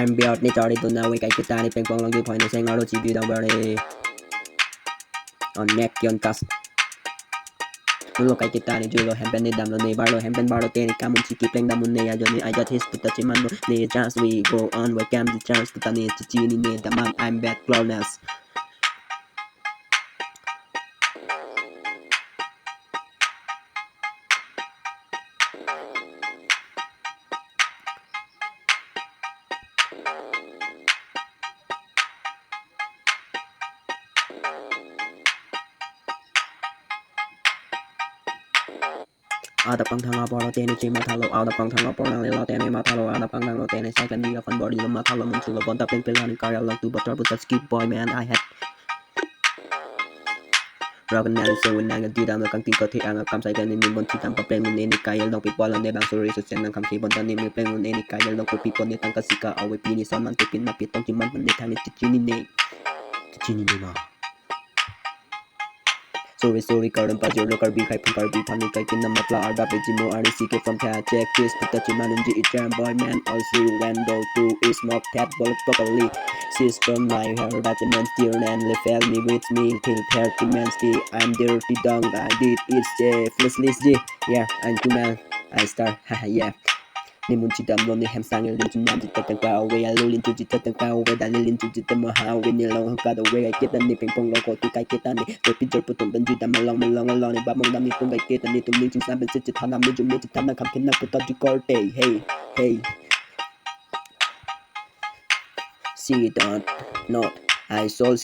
I'm built ni chori tu na we kai kita ni peng pong long du point ni seng aro chi bi dong bari on neck yon cast lo kai kita ni julo hempen ni dam lo ni barlo hempen barlo te ni kamun chi ki pleng damun ne ya jo ni I got his puta chi man ni chance we go on we cam the chance puta ni chi ni ne damang I'm bad clowness ada pang thang apor te ni chi ma thalo ada pang thang apor nang le lo te ni ma thalo ada pang thang lo te ni sai kan ni la fan body lo ma thalo mun chu lo bon ta pen pen la ni kar lo tu but but skip boy man I had Rogan na so when nang di dam kang ti ko thi ang kam sai kan ni bon chi tam pa pen mun ni kai lo pi pol ne bang suri so sen nang kam ki bon ta ni mi pen mun ni kai lo ko pi pon ni tang ka sika awe pi ni son man te pin na pi tong chi man ni thang ni chi ni ma sorry karun pa jo lokar bi khai phar bi thani kai kin na matla arda pe ji mo ari si ke from that check this puta chi manun ji jam boy man also window 2 is not that well properly system my hair that man steer and le fell me with me till 30 man stay I'm dirty dong I did it's flessless yeah and two man I start yeah ni mun chi dam lo ni hem sang lin chun ji ta kwa we a lo lin chu ji ta kwa we da lin chu ji ta ma ha we ni long ka da we ke ta ni ping pong lo ko tu kai ke ta ni we pi jer pu tum dan ji da ma long ni ba mong dam ni tung kai ke ta ni tum ni chin san ben chi ta nam ni ju mi chi ta na kam kin na pu ta ji kor te hey see it not I soul